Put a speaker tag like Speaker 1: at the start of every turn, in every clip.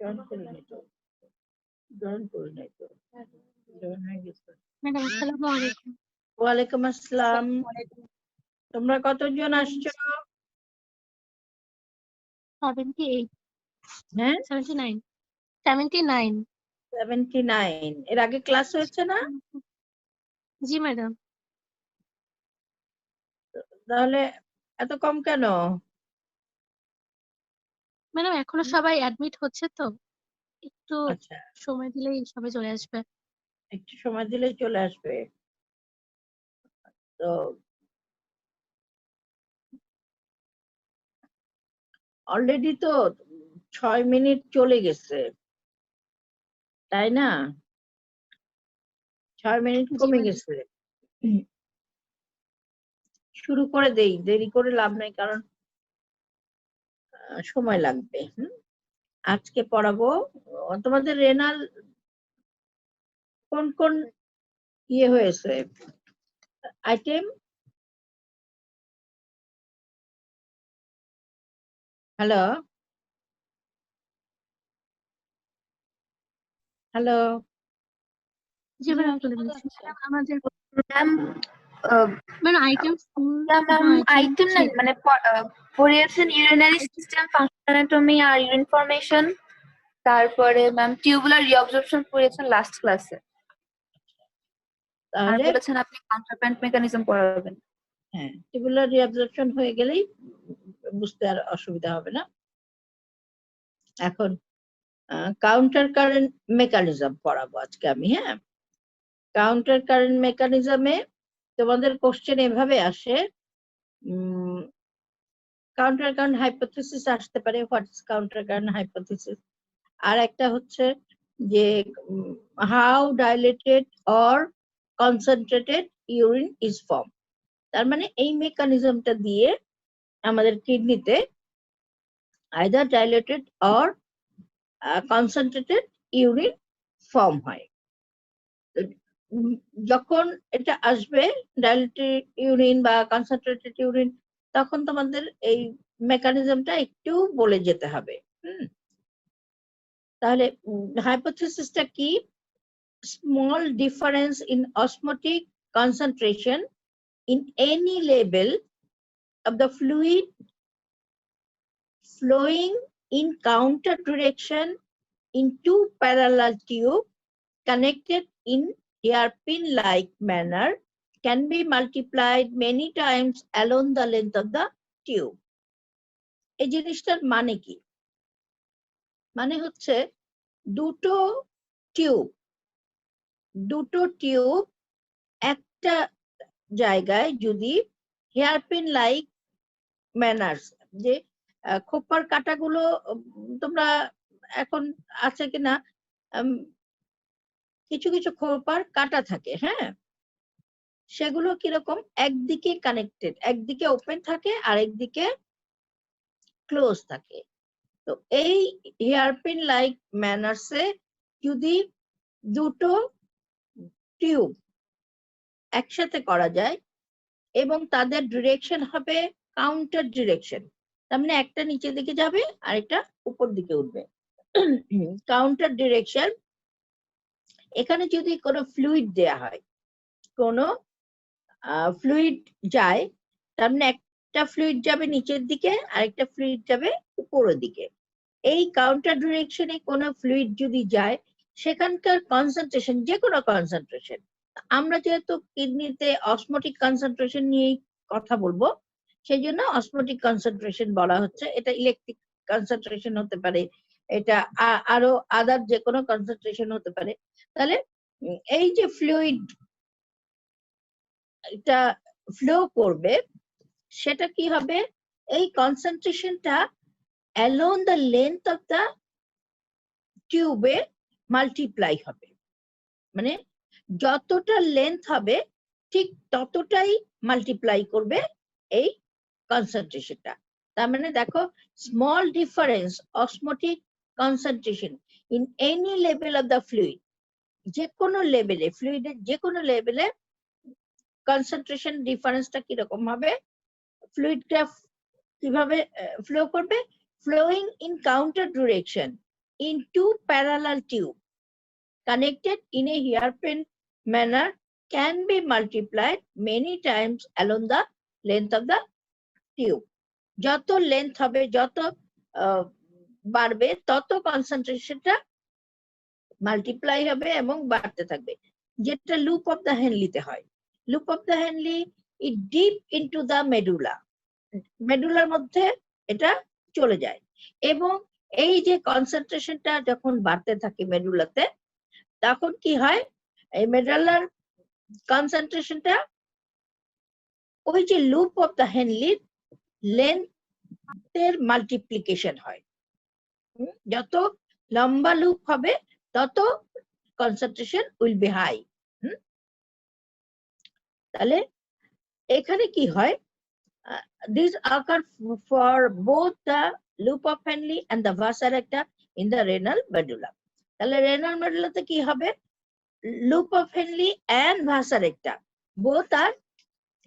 Speaker 1: Join করে নাই তো জয়েন করে নাই তো জয়েন হয়ে গেছে।
Speaker 2: ম্যাডাম আসসালামু আলাইকুম।
Speaker 1: ওয়ালাইকুম আসসালাম। তোমরা কতজন আসছো?
Speaker 2: 78
Speaker 1: হ্যাঁ
Speaker 2: 79 79
Speaker 1: 79। এর আগে ক্লাস হয়েছে না?
Speaker 2: জি ম্যাডাম।
Speaker 1: তাহলে এত কম কেন?
Speaker 2: ম্যাডাম এখনো সবাই অ্যাডমিট হচ্ছে তো, একটু
Speaker 1: আচ্ছা,
Speaker 2: সময় দিলেই সবাই চলে আসবে।
Speaker 1: একটু সময় দিলেই চলে আসবে। তো অলরেডি তো 6 মিনিট চলে গেছে, তাই না? 6 মিনিট
Speaker 2: জি
Speaker 1: কমে
Speaker 2: ম্যাডাম।
Speaker 1: গেছে। শুরু করে দেই, দেরি করে লাভ নাই, কারণ সময় লাগবে। আজকে পড়াবো তোমাদের রেনাল কোন কোন ইয়ে হয়েছে আইটেম। হ্যালো হ্যালো
Speaker 2: জি ম্যাডাম চলে যাচ্ছি। ম্যাডাম আমাদের
Speaker 3: ma'am
Speaker 2: madam item
Speaker 3: ma'am item না মানে পড়িয়েছেন ইউরিনারি সিস্টেম, ফাংশনাল অ্যানাটমি আর ইউরিন ফরমেশন। তারপরে ম্যাম টিউবুলার রিঅবজর্পশন পড়িয়েছেন লাস্ট ক্লাসে। আর
Speaker 1: তাহলে
Speaker 3: বলেছেন আপনি কাউন্টারপ্যান্ট মেকানিজম পড়াবেন।
Speaker 1: হ্যাঁ, টিউবুলার রিঅ্যাবজর্পশন হয়ে গেলেই বুঝতে আর অসুবিধা হবে না। এখন কাউন্টার কারেন্ট মেকানিজম পড়াবো আজকে আমি। হ্যাঁ, কাউন্টার কারেন্ট মেকানিজমে তোমাদের কোশ্চেন এভাবে আসে, কাউন্টার কারেন্ট হাইপোথিসিস আসতে পারে, what is counter current hypothesis. আর একটা হচ্ছে যে how dilated or concentrated urine is form. তার মানে এই মেকানিজমটা দিয়ে আমাদের কিডনিতে either dilated or concentrated urine form হয়। যখন এটা আসবে ডাইলেটেড ইউরিন বা কনসেন্ট্রেটেড ইউরিন, তখন তোমাদের এই মেকানিজমটা একটু বলে যেতে হবে। তাহলে হাইপোথিসিসটা কি? Small difference in osmotic concentration in any level of the fluid flowing in counter direction in two parallel tubes connected in hairpin-like manner can be multiplied many times along the length of the tube. এই জিনিসটার মানে কি? মানে হচ্ছে দুটো tube একটা জায়গায় যদি হেয়ারপিন লাইক ম্যানার্স, যে খোপার কাটাগুলো তোমরা এখন আছে কিনা, কিছু কিছু খোপার কাটা থাকে, হ্যাঁ, সেগুলো কিরকম একদিকে কানেক্টেড, একদিকে ওপেন থাকে আর একদিকে ক্লোজ থাকে। তো এই হেয়ারপিন লাইক ম্যানার্সে যদি দুটো টিউব একসাথে করা যায় এবং তাদের ডিরেকশন হবে কাউন্টার ডিরেকশন, তার মানে একটা নিচের দিকে যাবে আর একটা উপর দিকে উঠবে, কাউন্টার ডিরেকশন। এখানে যদি কোনো ফ্লুইড দেয়া হয়, কোনো ফ্লুইড যায়, তার মানে একটা ফ্লুইড যাবে নিচের দিকে আর একটা ফ্লুইড যাবে উপরের দিকে। এই কাউন্টার ডিরেকশনে কোনো ফ্লুইড যদি যায়, সেখানকার কনসেন্ট্রেশন, যে কোনো কনসেন্ট্রেশন, আমরা যেহেতু কিডনিতে অসমোটিক কনসেন্ট্রেশন নিয়েই কথা বলবো, সেই জন্য অসমোটিক কনসেন্ট্রেশন বলা হচ্ছে। এটা ইলেকট্রিক কনসেন্ট্রেশন হতে পারে, এটা আরো আদার যে কোনো কনসেন্ট্রেশন হতে পারে। তাহলে এই যে ফ্লুইড এটা ফ্লো করবে, সেটা কি হবে? এই কনসেন্ট্রেশনটা along the length of the টিউবে মাল্টিপ্লাই হবে। মানে যতটা লেন্থ হবে ঠিক ততটাই মাল্টিপ্লাই করবে এই কনসেন্ট্রেশনটা। তার মানে দেখো, small difference osmotic concentration in any level of the fluid, যে কোনো লেভেলে, ফ্লুইডের যে কোনো লেভেলে কনসেন্ট্রেশন ডিফারেন্সটা কিরকম হবে, ফ্লুইডটা কিভাবে ফ্লো করবে, flowing in counter direction in two parallel tube connected in a hairpin manner can be multiplied many times along the length of the tube. যত লেন্থ হবে, যত বাড়বে, তত কনসেন্ট্রেশনটা মাল্টিপ্লাই হবে এবং বাড়তে থাকবে, যেটা লুপ অফ দ্য হেনলিতে হয়। Loop of the Henle it dip into the medulla, মেডুলার মধ্যে এটা চলে যায় এবং এই যে কনসেন্ট্রেশনটা যখন বাড়তে থাকে মেডুলাতে, তখন কি হয়, এই মেডুলার কনসেন্ট্রেশনটা ওই যে লুপ অফ দ্য হেনলির লেন্থের মাল্টিপ্লিকেশন হয়। যত লম্বা লুপ হবে তত কনসেন্ট্রেশন উইল বি হাই। তাহলে এখানে কি হয়, these occur for both the loop of Henle and the vas erecta in the renal medulla. তাহলে renal medulla তে কি হবে, loop of Henle and vas erecta both are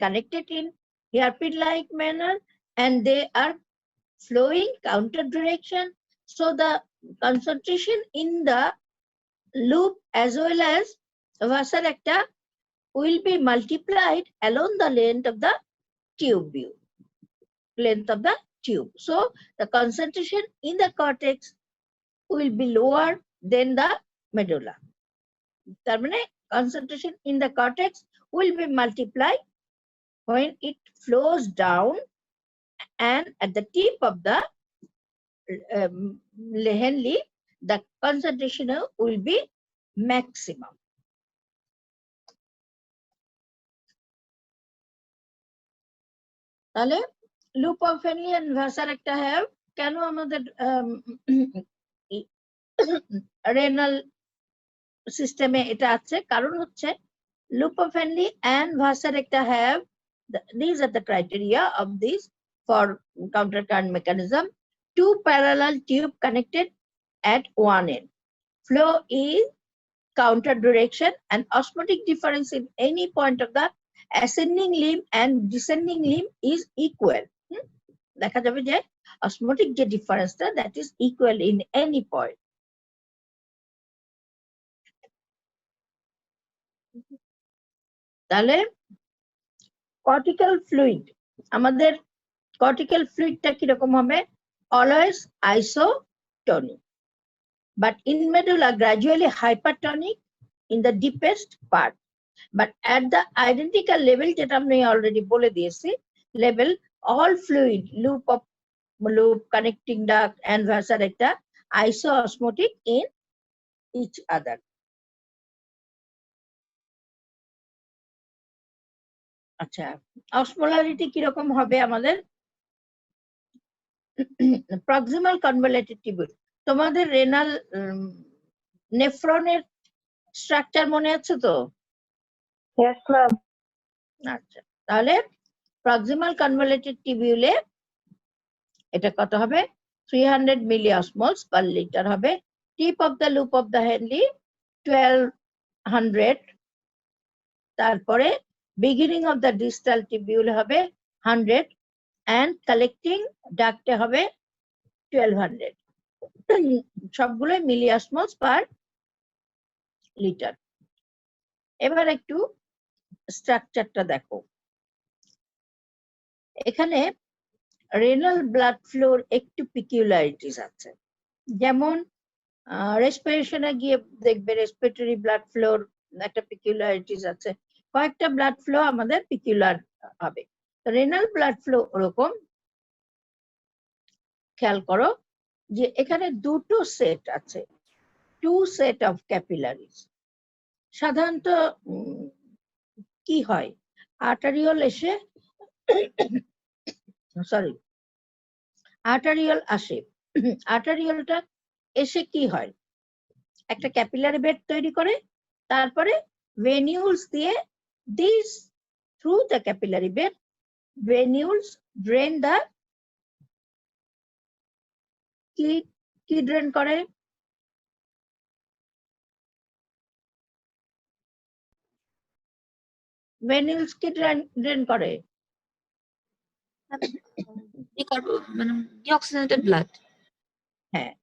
Speaker 1: connected in hairpin like manner and they are flowing counter direction, so the concentration in the loop as well as vas erecta will be multiplied along the length of the tube, length of the tube. So the concentration in the cortex will be lower than the medulla. তার মানে concentration in the cortex will be multiplied when it flows down, and at the tip of the Henle, the concentration will be maximum. তাহলে loop of Henle and vas erecta have কেন আমাদের renal সিস্টেমে এটা আছে, কারণ হচ্ছে loop of Henle and vas erecta have these are the criteria of this for countercurrent mechanism. Two parallel tube connected at one end. Flow is counter direction and osmotic difference in any point of the ascending limb and descending limb is equal. দেখা যাবে যে osmotic যে ডিফারেন্সটা, that is equal in any point. তাহলে cortical fluid, আমাদের cortical ফ্লুইডটা কিরকম হবে, always isotonic, but in medulla gradually hypertonic in the deepest part, but at the identical level, যেটা আমি অলরেডি বলে দিয়েছি, level all fluid loop connecting duct and vas erecta isoosmotic in each other. আচ্ছা, osmolarity কিরকম হবে আমাদের, proximal convoluted tubule. তোমাদের renal নেফ্রনের structure মনে আছে তো?
Speaker 3: Yes, ma'am.
Speaker 1: আচ্ছা, তাহলে প্রক্সিমাল কনভলিউটেড টিউবিউলে এটা কত হবে, 300 মিলিঅসমোলস পার লিটার হবে। Tip of the loop of the Henley 1200, তারপরে beginning of the distal tubule হবে 100 and collecting duct হবে 1200, সবগুলো মিলিঅসমোলস পার লিটার। এবার একটু স্ট্রাকচারটা দেখো, এখানে রেনাল ব্লাড ফ্লোর একটু পিকিউলারিটিস আছে, যেমন রেসপিরেশনে গিয়ে দেখবে রেসপিরেটরি ব্লাড ফ্লোর একটা পিকিউলারিটিস আছে, কয়েকটা ব্লাড ফ্লো আমাদের পিকিউলার হবে। রেনাল ব্লাড ফ্লো ওরকম, খেয়াল করো যে এখানে দুটো সেট আছে, টু সেট অফ ক্যাপিলারিজ। সাধারণত কি হয়, আর্টারিওল এসে আর্টারিওল আসে, আর্টারিওলটা এসে কি হয়, একটা ক্যাপিলারি বেড তৈরি করে, তারপরে ভেনিউলস দিয়ে this through the capillary bed, venules drain the কি ড্রেন করে, ভেনিউলস কি ড্রেন করে,
Speaker 3: মানে ডিঅক্সিজেনেটেড ব্লাড।
Speaker 1: হ্যাঁ,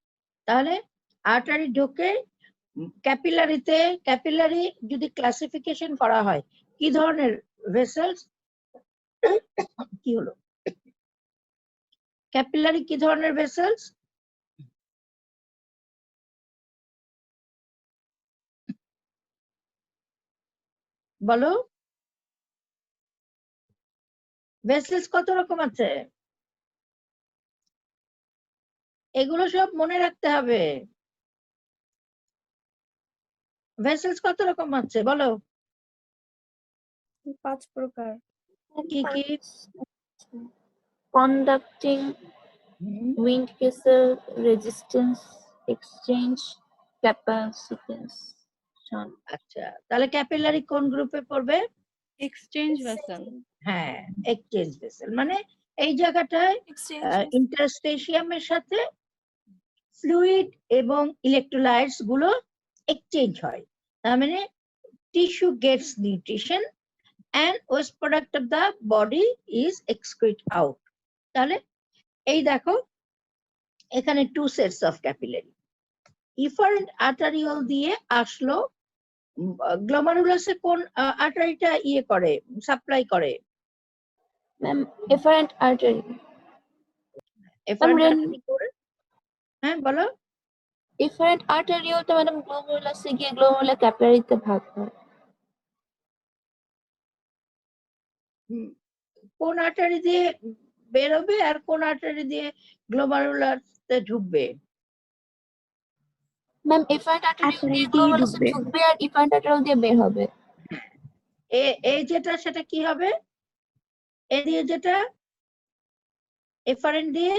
Speaker 1: তাহলে আর্টারি ঢোকে ক্যাপিলারিতে। ক্যাপিলারি যদি ক্লাসিফিকেশন করা হয় কি ধরনের ভেসেলস, কি হলো, ক্যাপিলারি কি ধরনের ভেসেলস? বলো, ভেসেলস কত রকম আছে? এগুলো সব মনে রাখতে হবে। ভেসেলস কত রকম আছে বলো?
Speaker 4: 5 প্রকার।
Speaker 1: কি কি?
Speaker 3: Conducting, wind vessel, resistance, exchange, capacitance.
Speaker 1: আচ্ছা, তাহলে ক্যাপিলারি কোন গ্রুপে পড়বে?
Speaker 4: Exchange vessel.
Speaker 1: হ্যাঁ, এক্সচেঞ্জ ভেসেল মানে এই জায়গাটায় ইন্টারস্টেশিয়ামের সাথে ফ্লুইড এবং ইলেকট্রোলাইটস গুলো এক্সচেঞ্জ হয়। তার মানে tissue gets nutrition and waste product of the body is excrete out. তাহলে এই দেখো এখানে two sets of capillary. Efferent arteriole দিয়ে আসলো, গ্লোমারুলাসে কোন আর্টারিটা ইয়ে করে, সাপ্লাই করে?
Speaker 3: Ma'am efferent artery.
Speaker 1: Efferent artery করে, হ্যাঁ বলো।
Speaker 3: এফারেন্ট আর্টারিওলটা ম্যাডাম গ্লোমেরুলাসে গিয়ে গ্লোমেরুলার ক্যাপিলারিতে ভাগ হয়।
Speaker 1: কোন আর্টারি দিয়ে বেরোবে আর কোন আর্টারি দিয়ে গ্লোমারুলাসে ঢুকবে?
Speaker 3: ম্যাম এফারেন্ট আর্টারিওল দিয়ে গ্লোমেরুলাসে ঢুকবে আর এফারেন্ট আর্টারিওল দিয়ে বের হবে।
Speaker 1: এই যেটা সেটা কি হবে? এ দিয়ে যেটা এফারেন্ট দিয়ে,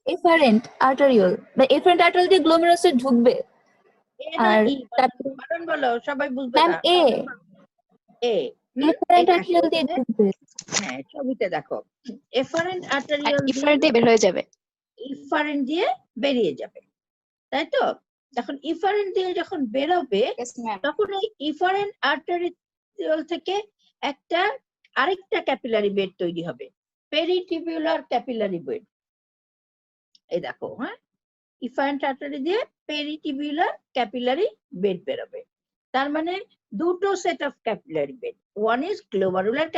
Speaker 3: এফারেন্ট আর্টারিওল বা এফারেন্ট আর্টারিওল দিয়ে গ্লোমেরুলাসে ঢুকবে। আর
Speaker 1: কারণ বলো, সবাই বুঝবে
Speaker 3: ম্যাম
Speaker 1: না।
Speaker 3: এ
Speaker 1: এ
Speaker 3: এফারেন্ট আর্টারিওল দিয়ে ঢুকবে।
Speaker 1: হ্যাঁ, ছবিতে দেখো এফারেন্ট আর্টারিওল
Speaker 2: ইফারেন্ট দিয়ে বের হয়ে যাবে,
Speaker 1: ইফারেন্ট দিয়ে বেরিয়ে যাবে, তাই তো? যখন ইফারেন্ট দিয়ে যখন বেরোবে তখন এই ইফারেন্ট আর্টারিওল থেকে একটা আরেকটা ক্যাপিলারি বেড তৈরি হবে, পেরিটিবিউলার ক্যাপিলারি বেড। এই দেখো, হ্যাঁ, ইফারেন্ট আর্টারি দিয়ে পেরিটিবিউলার ক্যাপিলারি বেড বেরোবে। তার মানে দুটো set of capillary bed, one is glomerular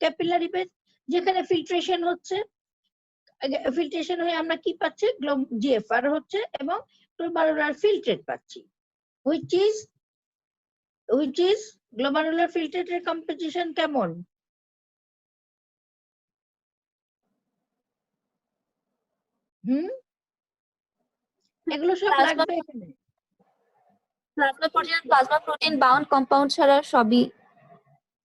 Speaker 1: capillary bed যেখানে ফিল্ট্রেশন হচ্ছে, ফিল্ট্রেশন হয়ে আমরা কি পাচ্ছি, জিএফআর হচ্ছে এবং গ্লোমারুলার ফিল্ট্রেট পাচ্ছি, which is গ্লোমারুলার ফিল্ট্রেটের কম্পোজিশন কেমন? এগুলো সব লাগবে এখানে।
Speaker 3: Plasma protein, plasma protein bound compound ছাড়া সবই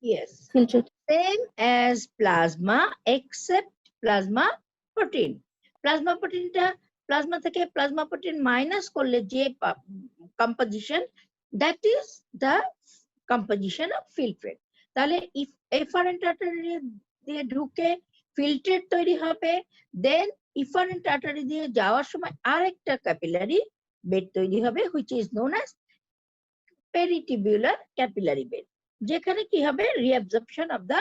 Speaker 1: Yes,
Speaker 3: filter.
Speaker 1: same as plasma except plasma protein. Plasma প্রোটিনটা প্লাজমা থেকে প্লাজমা প্রোটিন মাইনাস করলে যে composition, that is the composition of filtrate. তাহলে এফারেন্ট আর্টারি দিয়ে ঢুকে ফিল্ট্রেট তৈরি হবে, দেন ইফারেন্ট আর্টারি দিয়ে যাওয়ার সময় আরেকটা ক্যাপিলারি বেড তৈরি হবে, which is known as peritubular capillary bed, যেখানে কি হবে, রিঅ্যাবজর্পশন অফ দা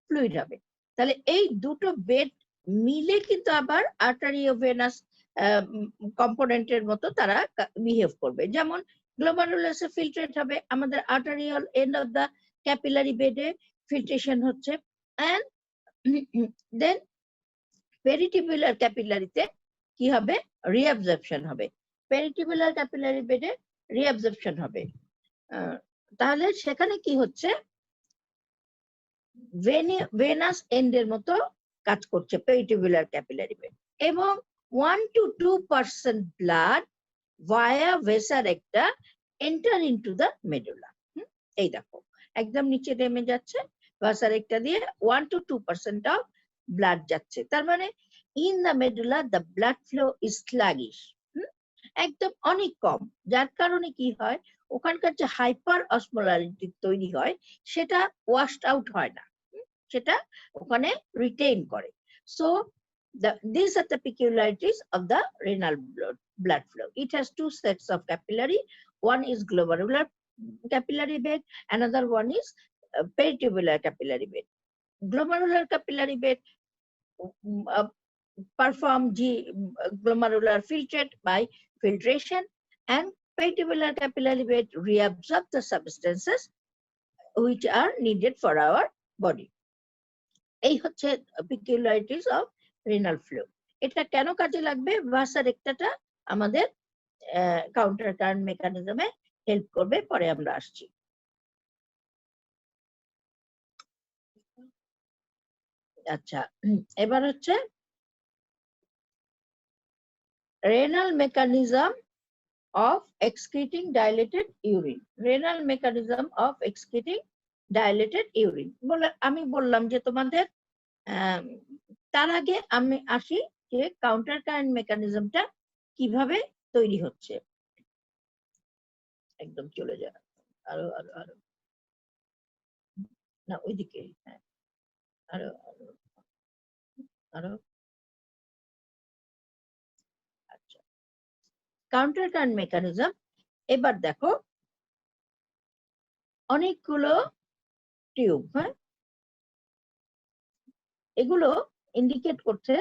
Speaker 1: ফ্লুইড হবে। তাহলে এই দুটো বেড মিলে কিন্তু আবার আর্টারিওভেনাস কম্পোনেন্টের মতো তারা বিহেভ করবে। যেমন গ্লোমারুলাসে ফিল্ট্রেট হবে, আমাদের arterial end of the capillary বেডে ফিল্ট্রেশন হচ্ছে, এন্ড দেন পেরিটিবিউলার ক্যাপিলারিতে কি হবে, রিঅ্যাবজর্পশন হবে, পেরিটিবিউলার ক্যাপিলারি বেডে রিঅ্যাবজর্পশন হবে। তাহলে সেখানে কি হচ্ছে, ভেনাস এন্ডের মতো কাজ করছে পেরিটিবিউলার ক্যাপিলারি বেড, এবং 1 to 2% blood via vasa recta enter into the medulla. এই দেখো একদম নিচে নেমে যাচ্ছে, ভেসা রেক্টা দিয়ে 1 to 2% অফ ব্লাড যাচ্ছে। তার মানে in the medulla the blood flow is sluggish, একদম অনেক কম, যার কারণে কি হয়, ওখানকার যে হাইপার অসমোলারিটি তৈরি হয় সেটা ওয়াশড আউট হয় না, সেটা ওখানে রিটেইন করে। So these are the peculiarities of the renal blood flow. It has two sets of capillary. One is glomerular capillary bed, another one is peritubular capillary bed. Glomerular capillary bed perform glomerular filtrate by filtration, and tubular capillary bed reabsorb the substances which are needed for our body. এই হচ্ছে peculiarities of renal flow. এটা কেন কাজে লাগবে? ভাসা রেক্টাটা আমাদের counter current মেকানিজমে help করবে, পরে আমরা আসছি। আচ্ছা, এবার হচ্ছে renal mechanism of excreting dilated urine. Renal mechanism of excreting dilated urine. আমি বললাম যে তোমাদের তার আগে আমি আসি যে কাউন্টার কারেন্ট মেকানিজমটা কিভাবে তৈরি হচ্ছে। একদম চলে যায়, আরো আরো আরো না ওইদিকে, হ্যাঁ আরো আরো আরো। আচ্ছা, কাউন্টার কারেন্ট মেকানিজম। এবার দেখো অনেকগুলো টিউব, হ্যাঁ, এগুলো ইন্ডিকেট করছে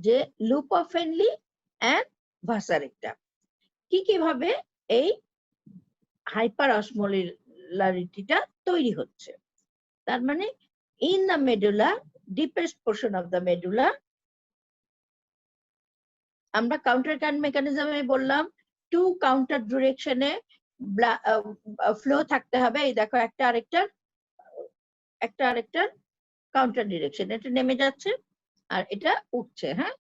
Speaker 1: যে loop of Henley and vasa রেক্টা কিভাবে এই হাইপার অসমোলারিটিটা তৈরি হচ্ছে। তার মানে in the medulla, deepest portion of the medulla, আমরা কাউন্টার কারেন্ট মেকানিজমে বললাম টু কাউন্টার ডিরেকশনে ফ্লো থাকতে হবে। এই দেখো একটা আরেকটার কাউন্টার ডিরেকশন, এটা নেমে যাচ্ছে আর এটা উঠছে। হ্যাঁ,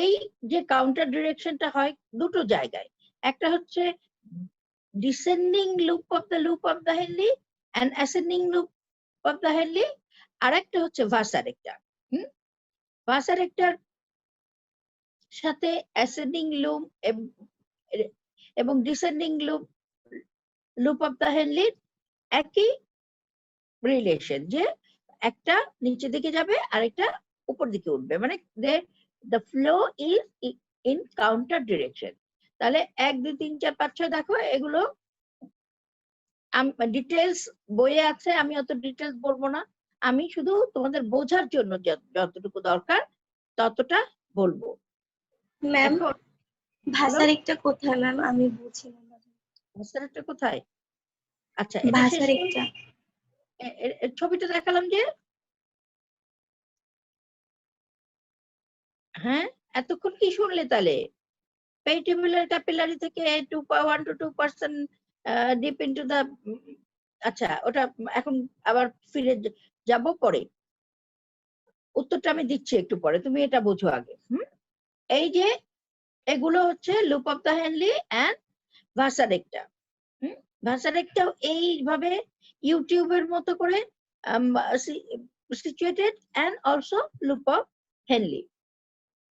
Speaker 1: এই যে কাউন্টার ডিরেকশনটা হয় দুটো জায়গায়, একটা হচ্ছে descending loop of the Henle and ascending loop of the Henle, আর একটা হচ্ছে ভাসা রেক্টা। ভাসা রেক্টার সাথে অ্যাসেন্ডিং লুপ এবং descending loop of the Henle একই রিলেশন, যে একটা নিচের দিকে যাবে আর একটা উপর দিকে উঠবে, মানে the flow is in counter direction. তাহলে 1 2 3 4 5 6 দেখো, এগুলো ডিটেলস বইয়ে আছে, আমি অত ডিটেলস বলবো না, আমি শুধু তোমাদের বোঝার জন্য যতটুকু দরকার ততটা বলবো।
Speaker 5: ম্যাম ভাষা রেখটা কোথায় ম্যাম? আমি বুঝি না
Speaker 1: ভাষা রেখটা কোথায়। আচ্ছা,
Speaker 5: ভাষা রেখটা
Speaker 1: ছবিটা দেখালাম যে, হ্যাঁ এতক্ষণ কি শুনলে তাহলে? পেটিবুলার ক্যাপিলারি থেকে 1 to 2% ডিপ ইনটু দা, আচ্ছা ওটা এখন আবার ফিরে যাব পরে, উত্তরটা আমি দিচ্ছি একটু পরে, তুমি এটা বোঝো আগে। এই যে এগুলো হচ্ছে loop of the Henle and vasa recta. Vasa রেক্টাও এইভাবে ইউটিউবের মতো করে situated and also loop of Henle.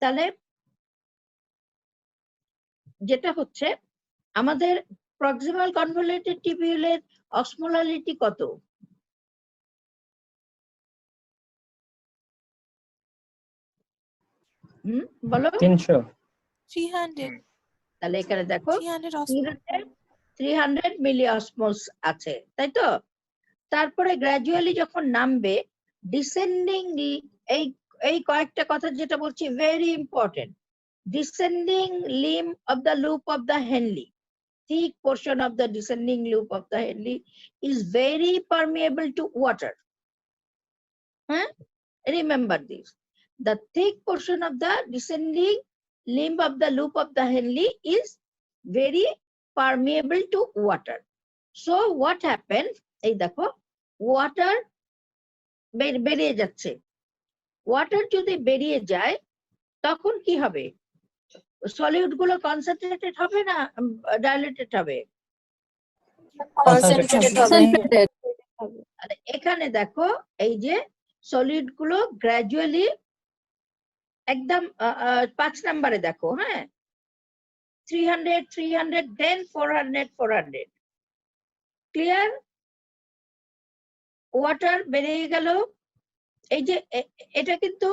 Speaker 1: তাহলে যেটা হচ্ছে আমাদের প্রক্সিমাল কনভলিউটেড টিবিউলের অসমোলারিটি কত? বলো।
Speaker 6: 300
Speaker 1: তাহলে এখানে দেখো 300 মিলি অসমোলস আছে, তাই তো? তারপরে গ্র্যাজুয়ালি যখন নামবে ডিসেন্ডিং, এই কয়েকটা কথা যেটা বলছি very important. Descending limb of the loop of the Henle, thick portion of the descending loop of the Henle is very permeable to water. Remember this. The thick portion of the descending limb of the loop of the Henle is very permeable to water. So what happens? এই দেখো water বেরিয়ে যাচ্ছে। Water যদি বেরিয়ে যায় তখন কি হবে? সলিউড গুলো কনসেন্ট্রেটেড হবে না ডাইলেটেড হবে? এখানে দেখো এই যে সলিড গুলো গ্র্যাজুয়ালি একদম 5 নম্বরে দেখো, হ্যাঁ 300 300 দেন 400 400 ক্লিয়ার। ওয়াটার বেরিয়ে গেল। এই যে এটা কিন্তু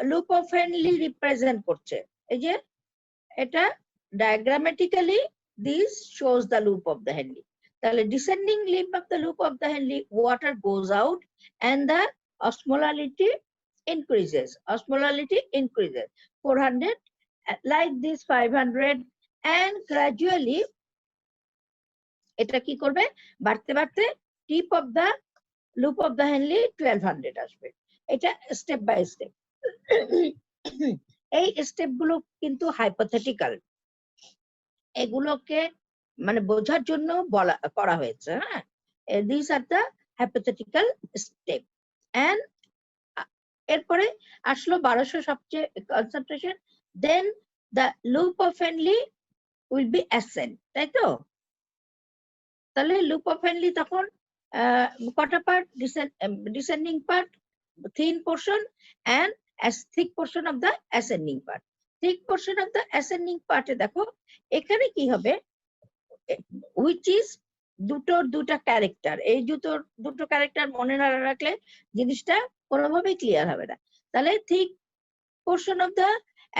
Speaker 1: লুপ অফ হেনলি রিপ্রেজেন্ট করছে। এই যে এটা diagrammatically this shows the loop of the Henle. তাহলে descending limb of the loop of the Henle, water goes out and the osmolality increases, osmolality increases, 400 like this 500 and gradually এটা কি করবে বাড়তে বাড়তে tip of the loop of the Henle 1200 আসবে। এটা step by step. এই step গুলো কিন্তু হাইপোথেটিক্যাল, এগুলোকে মানে বোঝার জন্য বলা করা হয়েছে। হ্যাঁ, this are the hypothetical step. And এরপরে আসলো 1200 সবচেয়ে concentration, then the loop of Henle will be ascend, তাই তো? তাহলে লুপ অফ হেনলি তখন কটা part, descending part, thin portion and thick portion of the ascending part. thick portion of the ascending part এ দেখো এখানে কি হবে, which is দুটা ক্যারেক্টার। এই দুটো ক্যারেক্টার মনে না রাখলে জিনিসটা কোনোভাবেই ক্লিয়ার হবে না। তাহলে thick portion of the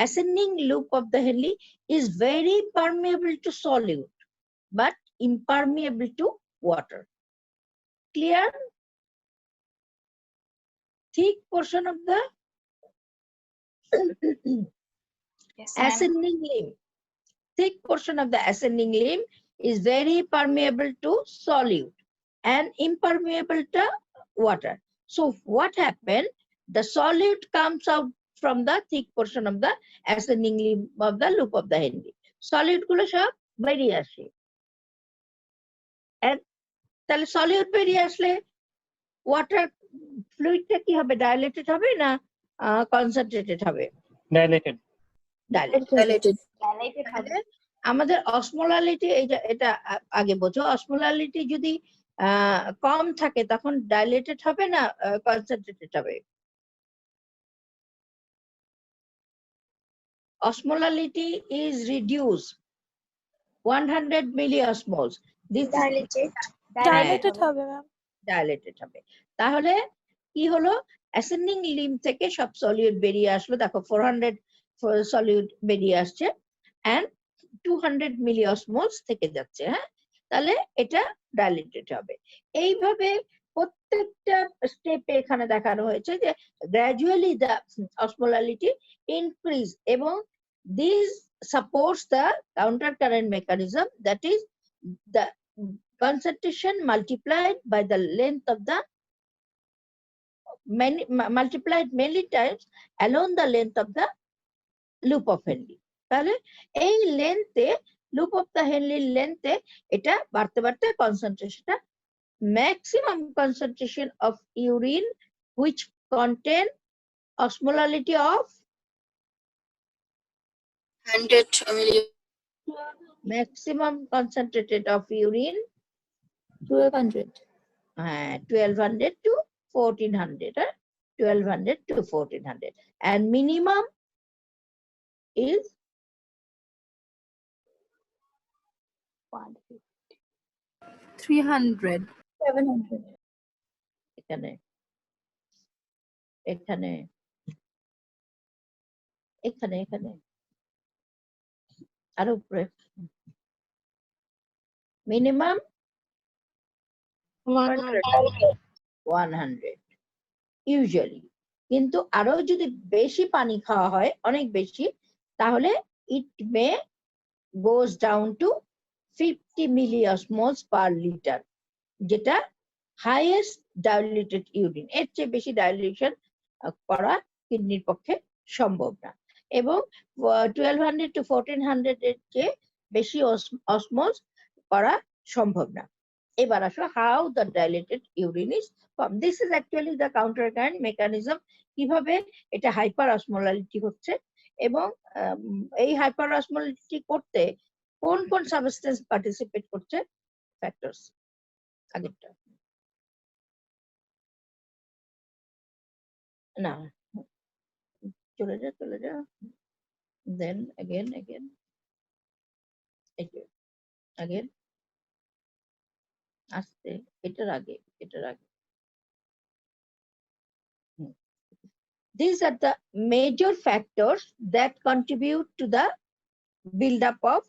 Speaker 1: ascending loop of the Henle is very permeable to solute but impermeable to water. Clear? Thick portion of the ascending limb, thick portion of the ascending limb is very permeable to solute and impermeable to water. So what happened? The solute comes out from the thick portion of the ascending limb of the loop of the Henle. Solute গুলো সব বেরিয়ে আসে। তাহলে solute বেরিয়ে আসলে water ফ্লুইডটা কি হবে, dilated হবে না কনসেন্ট্রেটেড হবে?
Speaker 7: Dilated.
Speaker 3: Dilated.
Speaker 1: আমাদের অসমোলালিটি, এটা আগে বোঝো, অসমোলালিটি যদি কম থাকে তখন ডাইলেটেড হবে না কনসেন্ট্রেটেড হবে? Osmolality is reduced 100 milliosmoles. This
Speaker 5: Dilated.
Speaker 6: Dilated হবে ম্যাম।
Speaker 1: ডাইলেটেড হবে। তাহলে কি হলো, অ্যাসেন্ডিং লিম্ব থেকে সব সলিউট বেরিয়ে আসলো। দেখো 400 সলিউট বেরিয়ে আসছে এন্ড 200 মিলিঅসমোলস থেকে যাচ্ছে। হ্যাঁ, তাহলে এটা ডাইলেটেড হবে। এইভাবে প্রত্যেকটা স্টেপে এখানে দেখানো হয়েছে যে গ্র্যাজুয়ালি দ্য অসমোলালিটি ইনক্রিজ এবং this supports the counter current mechanism, that is the concentration multiplied by the length of the multiplied many times along the length of the loop of Henle. তাহলে এই লেন্থে লুপ অফ দা হেনলি লেন্থে এটা বাড়তে বাড়তে কনসেন্ট্রেশনটা maximum concentration of urine which contain osmolality of
Speaker 3: 100 million.
Speaker 1: maximum concentrated of urine
Speaker 3: 1200.
Speaker 1: 1200 to 1400, 1200 to 1400, and minimum is
Speaker 3: 300. 700.
Speaker 1: এখানে এখানে এখানে এখানে আরো উপরে মিনিমাম 100 ইউজুয়ালি। কিন্তু আরো যদি বেশি পানি খাওয়া হয়, অনেক বেশি, তাহলে it may goes down to 50 milliosmoles per litre, যেটা হাইয়েস্ট ডাইলিউটেড ইউরিন। এর চেয়ে বেশি ডাইলিউশন করা কিডনির পক্ষে সম্ভব না। এবং 1200 to 1400 এর চেয়ে বেশি অসমোলস করা সম্ভব না। এবার আসো how the dilated urine is form. This is actually the counter current mechanism, কিভাবে এটা হাইপার অসমোলালিটি হচ্ছে এবং এই হাইপার অসমোলালিটি করতে কোন কোন সাবস্টেন্স পার্টিসিপেট করছে, ফ্যাক্টরস। আগেরটা না, চলে যা দেন again again আস্তে, এটার আগে These are the major factors that contribute to the build-up of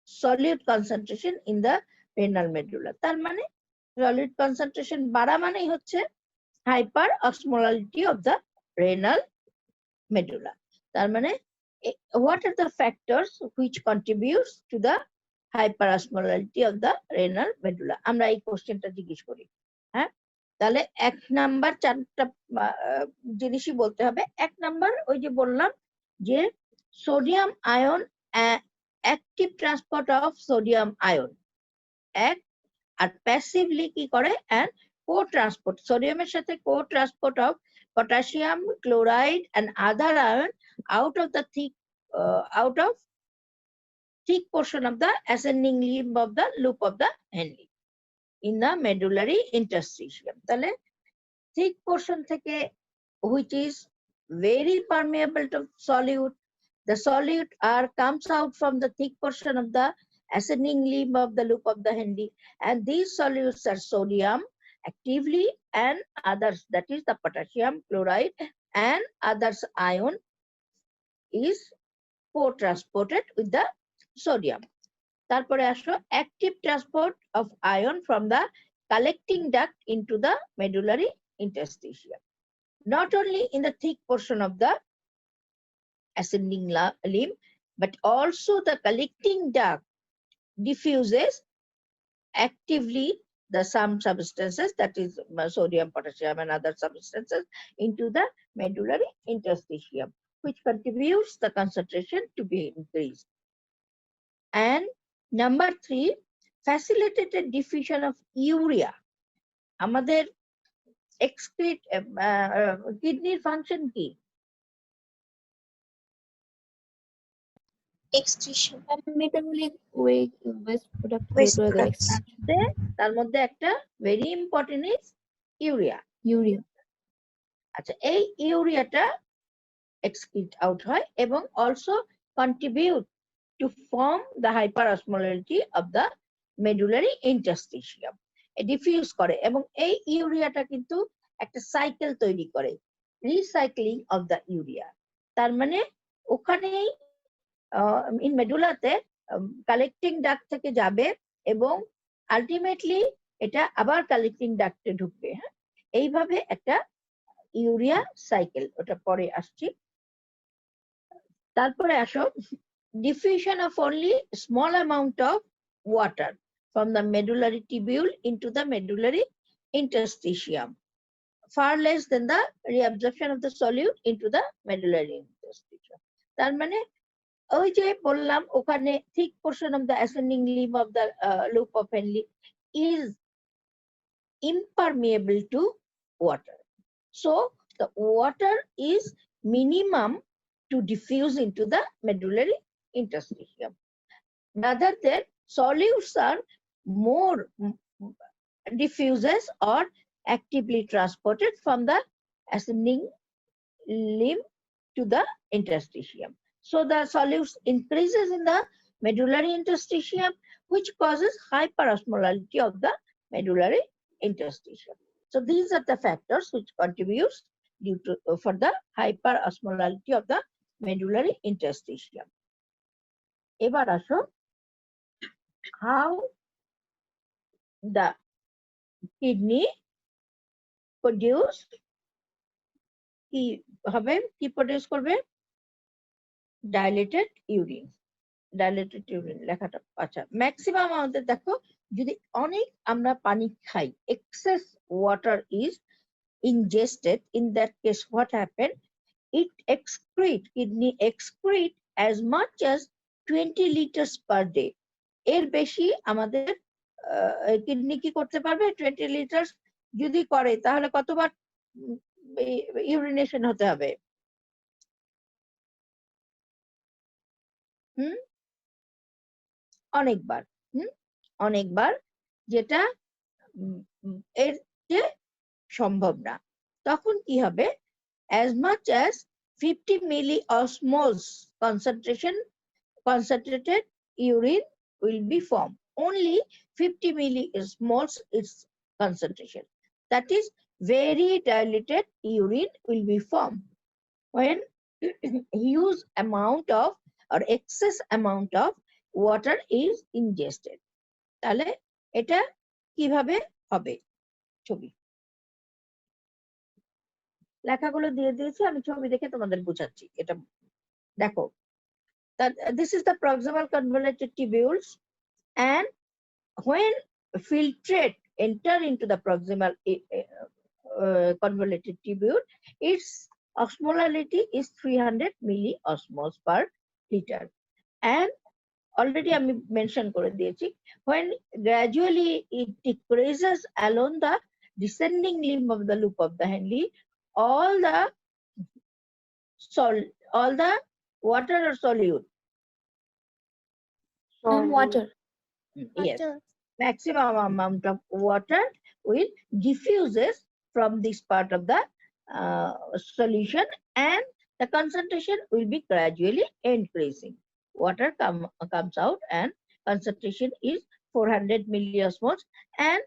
Speaker 1: solute concentration in the renal medulla. তার মানে solute concentration বাড়া মানেই হচ্ছে hyper osmolality of the renal medulla. তার মানে what are the factors which contributes to the hyperosmolality of the renal medulla? আমরা এই কোশ্চেনটা জিজ্ঞেস করি। হ্যাঁ, তাহলে 1 নাম্বার 4টা জিনিসই বলতে হবে। 1 নাম্বার ওই যে বললাম যে sodium ion, active transport of sodium ion এক, আর প্যাসিভলি কি করে এন্ড কো ট্রান্সপোর্ট, সোডিয়ামের সাথে co transport of potassium chloride and other ion out of the thick portion of the ascending limb of the loop of the Henle in the medullary interstitium. তাহলে thick portion থেকে which is very permeable to solute, the solute comes out from the thick portion of the ascending limb of the loop of the Henle, and these solutes are sodium actively and others, that is the potassium chloride and others ion is co-transported with the sodium. তারপরে আসো active transport of ion from the collecting duct into the medullary interstitium, not only in the thick portion of the ascending limb but also the collecting duct diffuses actively some substances, that is sodium, potassium and other substances into the medullary interstitium, which contributes the concentration to be increased. And number 3, facilitated diffusion of urea. আমাদের excrete kidney function কি?
Speaker 5: Excretion
Speaker 3: metabolic waste product
Speaker 5: Waste
Speaker 3: যেগুলো দেয়,
Speaker 5: products.
Speaker 1: তার মধ্যে একটা very important is urea.
Speaker 3: urea.
Speaker 1: আচ্ছা, এই ইউরিয়াটা excrete out হয় এবং also contribute to form the hyperosmolality of the medullary interstitium, diffuse করে এবং এই ইউরিয়াটা কিন্তু একটা সাইকেল তৈরি করে, রিসাইক্লিং অফ দ্য ইউরিয়া। তার মানে ওখানেই ইন মেডুলাতে কালেক্টিং ডাক্ট থেকে যাবে এবং আলটিমেটলি এটা আবার কালেক্টিং ডাক্টে ঢুকবে। হ্যাঁ, এইভাবে একটা ইউরিয়া সাইকেল, ওটা পরে আসছি। তারপরে আসো diffusion of only small amount of water from the medullary tubule into the medullary interstitium, far less than the reabsorption of the solute into the medullary interstitium. তার মানে ওই যে বললাম ওখানে thick portion of the ascending limb of the loop of Henle is impermeable to water, so the water is minimum to diffuse into the medullary interstitium. Rather than solutes are more diffuses or actively transported from the ascending limb to the interstitium. So the solutes increases in the medullary interstitium, which causes hyperosmolality of the medullary interstitium. So these are the factors which contributes due to for the hyperosmolality of the medullary interstitium. এবার আসো how the kidney produce কি হবে, কি produce করবে? dilated urine. dilated urine লেখাটা আচ্ছা, maximum আমাদের দেখো যদি অনেক আমরা পানি খাই, excess water is ingested, in that case what happen, it excrete, kidney excrete as much as 20 liters per day. এর বেশি আমাদের কিডনি কি করতে পারবে? 20 লিটার যদি করে তাহলে কতবার ইউরিনেশন হতে হবে? অনেকবার। অনেকবার, যেটা এর যে সম্ভব না। তখন কি হবে? as much as 50 milliosmoles concentrated urine will be formed. Only 50 milliosmoles is concentration. That is very diluted urine will be formed when huge amount of or excess amount of water is ingested. তাহলে এটা কিভাবে হবে? ছবি লেখাগুলো দিয়ে দিয়েছি, আমি ছবি দেখে তোমাদের বুঝাচ্ছি। এটা দেখো, this is the proximal convoluted tubules, and when filtrate enter into the proximal convoluted tubule, its osmolality is 300 milliosmoles per liter. And already I mentioned করে দিয়েছি, when gradually it decreases along the descending limb of the loop of the Henle, all the water or solute.
Speaker 3: Water.
Speaker 1: Yes, maximum amount of water will diffuses from this part of the solution, and the concentration will be gradually increasing. Water comes out and concentration is 400 milliosmoles, and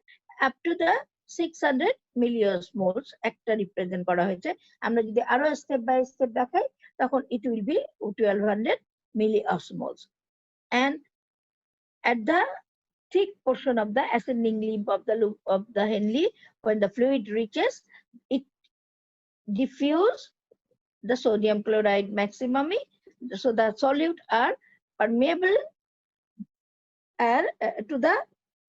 Speaker 1: up to the 600 milliosmoles একটা represent করা হয়েছে। আমরা যদি আরো step by step দেখাই, তখন it will be 1200 milliosmoles. And at the thick portion of the ascending limb of the loop of the Henle, when the fluid reaches, it diffuse the sodium chloride maximally, so the solute are permeable to the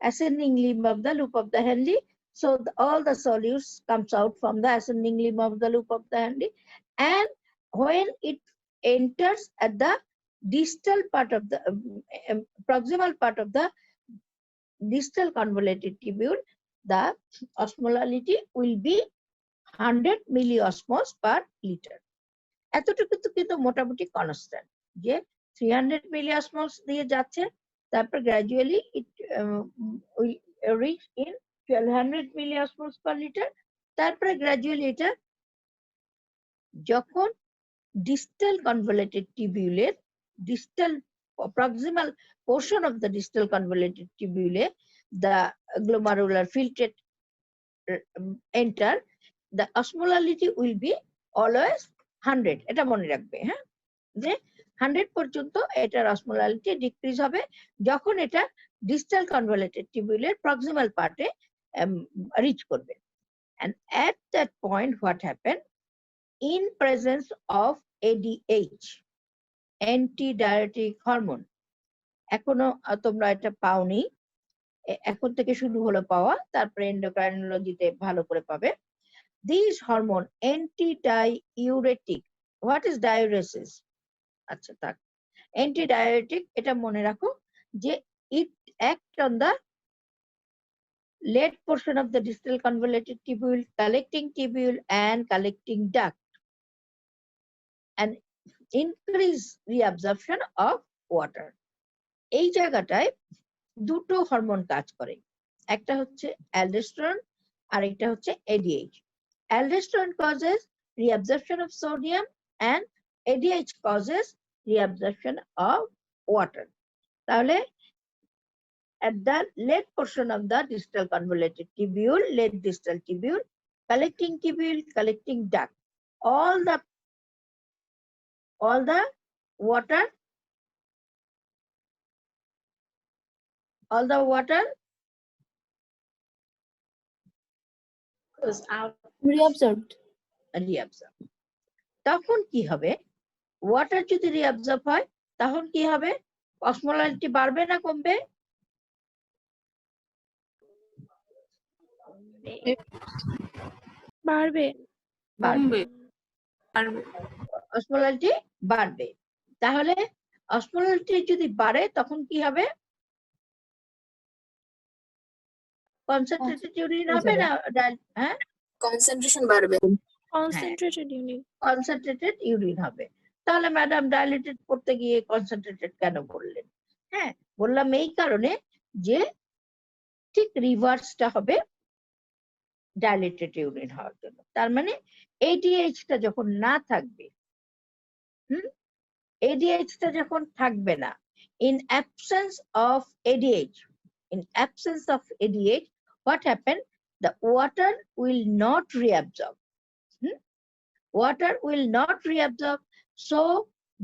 Speaker 1: ascending limb of the loop of the Henle. So all the solutes comes out from the ascending limb of the loop of the Henle, and when it enters at the distal part of the proximal part of the distal convoluted tubule, the osmolality will be 100 milliosmoles per liter. এতটুকু তো কিন্তু মোটামুটি constant, যে 300 milliosmoles দিয়ে যাচ্ছে, তারপর gradually it will reach in 1200 milliosmoles per liter, তারপরে gradually এটা যখন distal convoluted tubule, distal proximal portion of the distal convoluted tubule, the glomerular filtrate enter, the osmolality will be always 100. এটা মনে রাখবে, হ্যাঁ, যে 100 পর্যন্ত এটার osmolality ডিক্রিজ হবে যখন এটা distal convoluted tubule proximal পার্টে রিচ করবে। And at that point what happened, in presence of ADH, antidiuretic hormone, এখনো তোমরা এটা পাওনি, এখন থেকে শুরু হলো পাওয়া, তারপরে এন্ডোক্রাইনোলজিতে ভালো করে পাবে। These hormone antidiuretic, what is diuresis? আচ্ছা থাক, antidiuretic এটা মনে রাখো যে it act on the late portion of the distal convoluted tubule, and collecting duct, and increase reabsorption of water. এই জায়গাটায় দুটো হরমোন কাজ করে, একটা হচ্ছে অ্যালডোস্টেরন আর একটা হচ্ছে ADH. Aldosterone causes reabsorption of sodium and ADH causes reabsorption of water. তাহলে at the late portion of the distal convoluted tubule, late distal tubule, collecting duct, all the water
Speaker 5: goes out.
Speaker 3: Reabsorbed.
Speaker 1: reabsorb. তখন কি হবে, water যদি reabsorb হয় তখন কি হবে, osmolarity বাড়বে না কমবে?
Speaker 6: বাড়বে।
Speaker 1: অসমোলারিটি বাড়বে। তাহলে অসমোলারিটি যদি বাড়ে তখন কি হবে, কনসেন্ট্রেটেড ইউরিন হবে না? হ্যাঁ,
Speaker 3: কনসেন্ট্রেশন বাড়বে।
Speaker 1: কনসেন্ট্রেটেড ইউরিন হবে। তাহলে ম্যাডাম ডাইলেটেড করতে গিয়ে কনসেন্ট্রেটেড কেন বললেন? হ্যাঁ, বললাম এই কারণে যে ঠিক রিভার্সটা হবে ডাইলেটেড ইউরিন হওয়ার জন্য। তার মানে এডিএইচটা যখন না থাকবে, এডিএইচটা যখন থাকবে না, in absence of ADH, what happened, the water will not reabsorb. Water will not reabsorb, so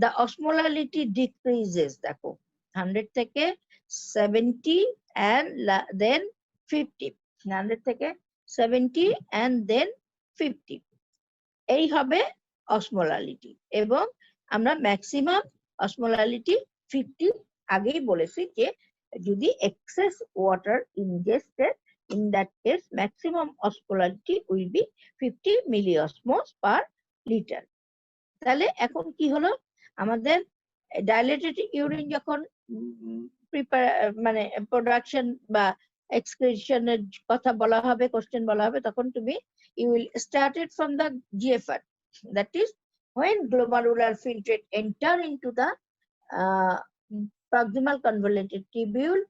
Speaker 1: the osmolality decreases. দেখো 100 থেকে 70 and then 50, 100 থেকে 70 and then 50. এই হবে অসমোলালিটি, এবং আমরা ম্যাক্সিমাম অসমোলালিটি 50 আগেই বলেছি যে যদি excess water ingested, in that case maximum osmolality will be 50 milliosmoles per liter. তাহলে এখন কি হলো, আমাদের ডাইলেটেড ইউরিন যখন মানে প্রোডাকশন বা এক্সক্রিশনের কথা বলা হবে, কোশ্চেন বলা হবে, তখন তুমি you will start it from the GFR, that is when glomerular filtrate enter into the proximal convoluted tubule,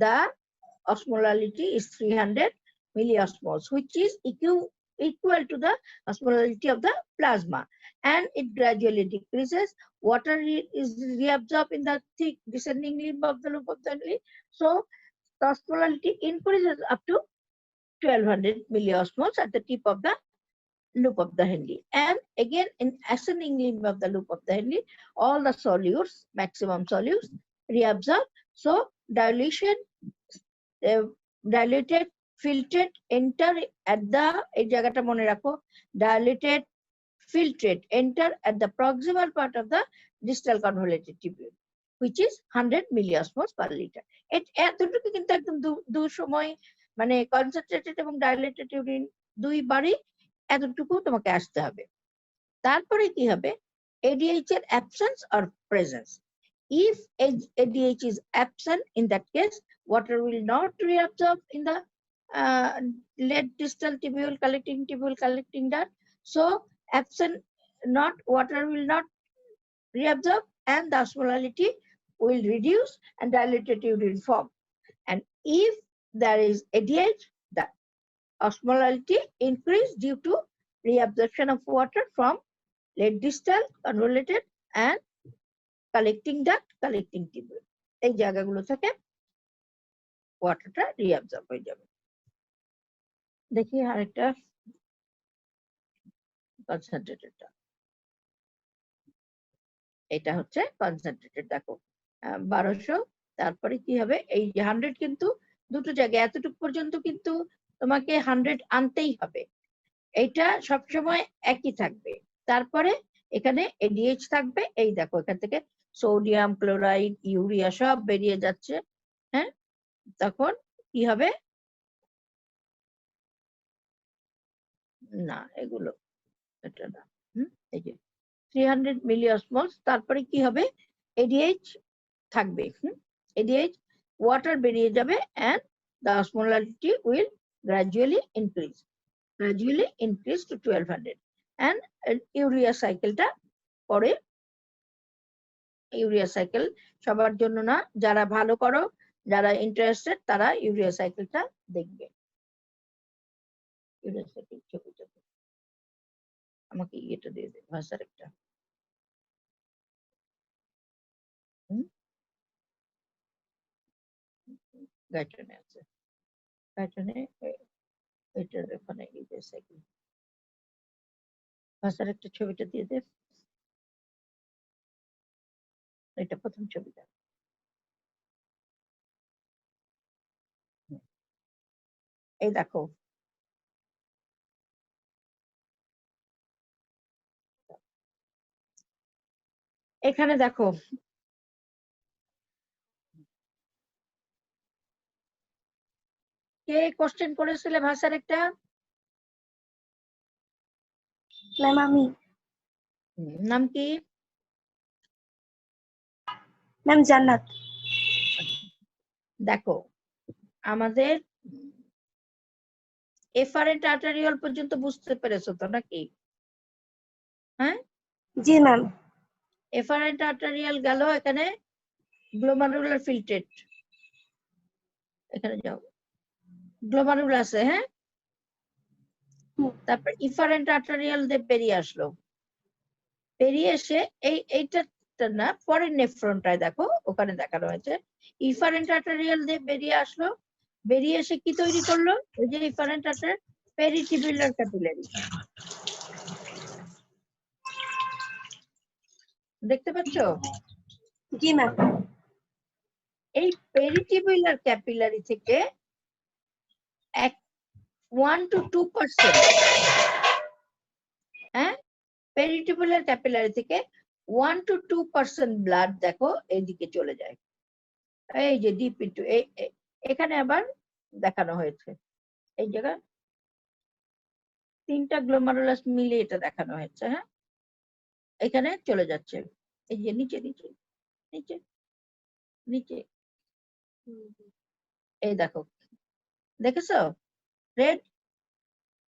Speaker 1: the osmolality is 300 milliosmoles, which is equal to the osmolality of the plasma, and it gradually decreases. Water is reabsorbed in the thick descending limb of the loop of the Henle, so the osmolality increases up to 1200 milliosmoles at the tip of the loop of the Henle, and again in ascending limb of the loop of the Henle, all the solutes, maximum solutes, reabsorb. So dilution, diluted filtrate enter at the, এই জায়গাটা মনে রাখো, diluted filtrate enter at the proximal part of the distal convoluted tubule, which is 100 milliosmoles per liter. এতটুকু কিন্তু একদম দু সময় মানে কনসেন্ট্রেটেড এবং ডাইলেটেড ইউরিন দুইবারই এতটুকু তোমাকে আসতে হবে। তারপরে কি হবে, ADH এর absence or presence. If ADH is absent, in that case water will not reabsorb in the late distal tubule collecting duct. So absent, not water will not reabsorb, and the osmolality will reduce and dilated urine form. And if there is ADH, the osmolality increase due to reabsorption of water from late distal, convoluted and collecting duct, collecting tubule. এই জায়গাগুলো থেকে ওয়াটারটা reabsorb হয়ে যাবে। দেখি আরেকটা কনসেন্ট্রেটেডটা, এটা হচ্ছে concentrated. দেখো 1200, তারপরে কি হবে, এই 100 কিন্তু দুটো জায়গায় এতটুকু পর্যন্ত কিন্তু তোমাকে 100 আনতেই হবে, এইটা সবসময় একই থাকবে। তারপরে এখানে এডিএইচ থাকবে, এই দেখো এখান থেকে সোডিয়াম, ক্লোরাইড, ইউরিয়া সব বেরিয়ে যাচ্ছে। হ্যাঁ, তখন কি হবে, না এগুলো এটা না, এই যে 300 milliosmoles, তারপরে কি হবে, এডিএইচ থাকবে, এডিএইচ ওয়াটার বেরিয়ে যাবে, and the osmolality will gradually increase to 1200, and urea সাইকেলটা পরে, ইউরিয়া সাইকেল সবার জন্য না, যারা ভালো করো, যারা ইন্টারেস্টেড তারা ইউরিয়া সাইকেলটা দেখবে। ইউরিয়া সাইকেল ছবিটা আমাকে এটা দিয়ে দে, ভাষার একটা গাইটনে আছে, গাইটনে এটার ওখানে ইউরিয়া সাইকেল ভাষার একটা ছবিটা দিয়ে দে, এটা প্রথম ছবিটা। এই দেখো এখানে দেখো, কে কোশ্চেন করেছিলে ভাষার একটা?
Speaker 5: ম্যাম আমি।
Speaker 1: নাম কি?
Speaker 5: ম্যাম জান্নাত।
Speaker 1: দেখো আমাদের এফারেন্ট আর্টারিয়াল পর্যন্ত বুঝতে পেরেছো তো নাকি? হ্যাঁ
Speaker 5: জি ম্যাম।
Speaker 1: এফারেন্ট আর্টারিয়াল গেল, এখানে গ্লোমারুলার ফিল্ট্রেট, এখানে যাও গ্লোমারুল আছে, হ্যাঁ, তারপর ইফারেন্ট আর্টারিয়াল দিয়ে বেরিয়ে আসলো, বেরিয়ে এসে এইটা না, পরের নেফ্রনটায় দেখো ওখানে দেখানো হয়েছে, ইফারেন্ট আর্টারিয়াল দিয়ে বেরিয়ে আসলো, বেরিয়ে এসে কি তৈরি করলো, ওই যে ইফারেন্ট আর্টারিয়াল পেরিটিবুলার ক্যাপিলারি, দেখতে পাচ্ছ?
Speaker 5: জি ম্যাম।
Speaker 1: এই পেরিটিবুলার ক্যাপিলারি থেকে 1 to 2%, হ্যাঁ, পেরিটিকুলার ক্যাপিলারি থেকে 1 to 2% ব্লাড দেখো এইদিকে চলে যায়, এই যে ডিপ ইনটু, এখানে আবার দেখানো হয়েছে, এই জায়গায় 3টা গ্লোমারুলাস মিলে এটা দেখানো হয়েছে। হ্যাঁ, এখানে চলে যাচ্ছে, এই যে নিচে নিচে নিচে নিচে, এই দেখো, দেখেছো রেড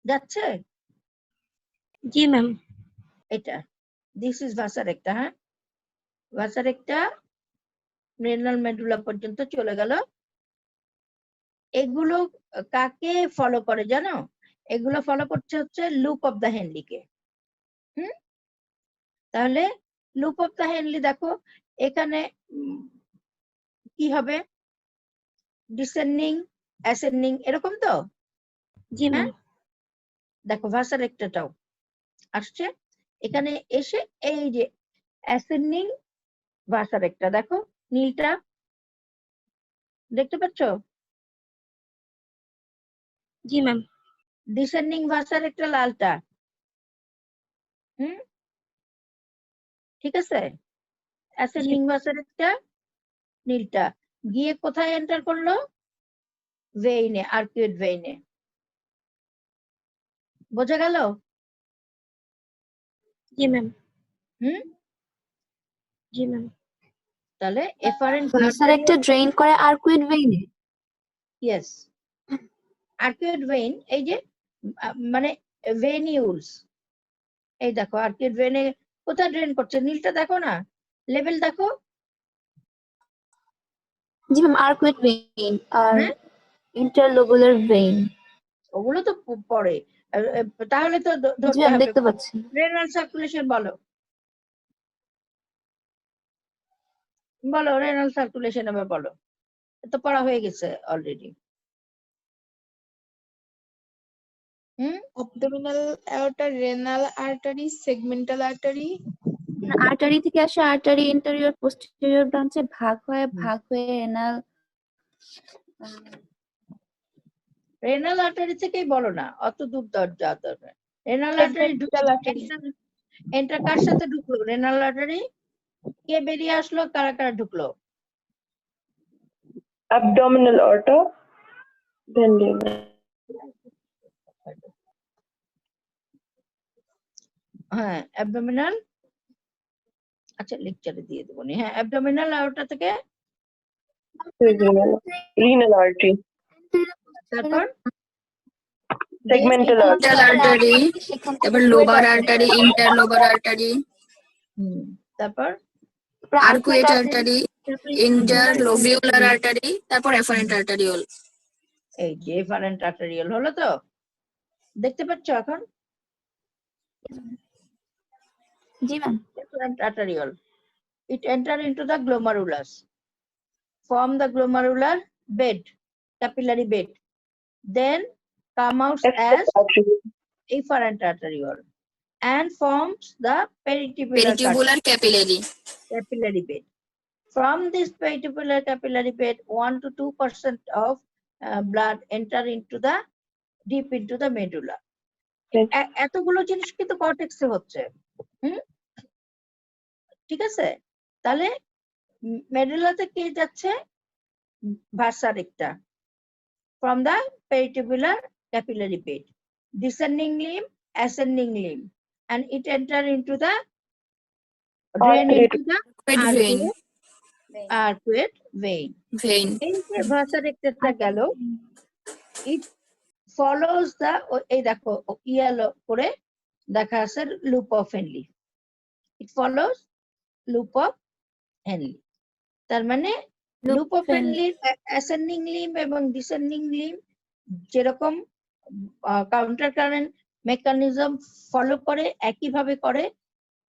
Speaker 1: যাচ্ছে,
Speaker 5: জি ম্যাম।
Speaker 1: এটা দিস ইজ ভাসা রেক্টা। হ্যাঁ, ভাসা রেক্টা রেনাল মেডুলা পর্যন্ত চলে গেল। এগুলো কাকে ফলো করে জানো? এগুলো ফলো করছে হচ্ছে লুপ অফ দ্য হেনলিকে। তাহলে লুপ অফ দ্য হেনলি দেখো এখানে কি হবে, ডিসেন্ডিং অ্যাসেন্ডিং এরকম তো।
Speaker 5: জি ম্যাম।
Speaker 1: দেখো ভাসা রেক্টাটাও আসছে এখানে এসে, এই যে অ্যাসেন্ডিং ভাসা রেক্টা দেখো নীলটা দেখতে পাচ্ছ,
Speaker 5: জি ম্যাম।
Speaker 1: ডিসেন্ডিং ভাসা রেক্টা লালটা। ঠিক আছে, অ্যাসেন্ডিং ভাসা রেক্টা নীলটা গিয়ে কোথায় এন্টার করলো? ভেইনে, আর্কিউট ভেইনে। বোঝা গেল?
Speaker 5: জি ম্যাম।
Speaker 1: হুম,
Speaker 5: জি ম্যাম।
Speaker 1: তাহলে এফারেন্ট
Speaker 3: ভাসার একটা ড্রেন করে আর্কুইড ভেইনে।
Speaker 1: ইয়েস, আর্কিউট ভেইন, এই যে মানে ভেনিউলস, এই দেখো আর্কিউট ভেইনে কোথায় ড্রেন করছে, নীলটা দেখো না, লেভেল দেখো।
Speaker 3: জি ম্যাম, আর্কুইড ভেইন আর
Speaker 1: হ্যাঁ,
Speaker 3: ইন্টারলোবুলার ভেইন।
Speaker 1: ওগুলো তো পড়ে, তাহলে তো
Speaker 3: জি
Speaker 1: ধরতে
Speaker 3: ম্যাম,
Speaker 1: হবে।
Speaker 3: দেখতে পাচ্ছি।
Speaker 1: রেনাল সার্কুলেশন বলো, বলো রেনাল সার্কুলেশন এবার বলো, তো পড়া হয়ে গেছে already.
Speaker 6: Abdominal aorta, renal artery, segmental artery.
Speaker 3: Artery থেকে আসে, আর্টারি ইন্টেরিয়র পোস্টেরিয়র ব্রাঞ্চে ভাগ হয়ে রেনাল।
Speaker 1: রেনাল আর্টারি থেকেই বলো না, অত দূর যাওয়া দরকার। রেনাল আর্টারি এন্টার কার সাথে ঢুকলো? রেনাল আর্টারি কে বেরিয়ে আসলো, কারা কারা ঢুকলো?
Speaker 7: abdominal aorta, then renal.
Speaker 1: হ্যাঁ, অ্যাবডোমিনাল, আচ্ছা লেকচারে দিয়ে দেবো। হ্যাঁ, অ্যাবডোমিনাল আওর্টা থেকে
Speaker 7: Renal artery,
Speaker 1: তারপর
Speaker 7: segmental artery,
Speaker 8: তারপর লোবার আর্টারি, ইন্টারলোবার আর্টারি,
Speaker 1: তারপর
Speaker 8: আর্কুয়েট আর্টারি, ইন্টারলোবিউলার আর্টারি, তারপর এফারেন্ট আর্টারিওল।
Speaker 1: এই যে এফারেন্ট আর্টারিয়াল হলো তো, দেখতে পাচ্ছ এখন?
Speaker 3: জি ma'am.
Speaker 1: Efferent arteriole. It enter into the glomerulus, form the glomerular bed, capillary bed, then come out as efferent arteriole and forms the
Speaker 8: peritubular capillary.
Speaker 1: capillary bed. From this peritubular capillary bed, 1 to 2% of blood enter into the deep into the medulla. এতগুলো জিনিস কিন্তু কর্টেক্সে হচ্ছে। ঠিক আছে, তাহলে মেডুলাতে কে যাচ্ছে? ভাসা রেক্টা from the peritubular capillary bed, descending limb, ascending limb, and it enter into the drain into the arcuate vein. এই যে ভাসা রেক্টাটা গেল, it follows the, এই দেখো ইয়েলো করে দেখা আছে loop of Henle, it follows loop of Henle। তার মানে লুপ অফ হেনলির অ্যাসেন্ডিং লিম্ব এবং ডিসেন্ডিং লিম্ব যেরকম কাউন্টার কারেন্ট মেকানিজম ফলো করে, একইভাবে করে,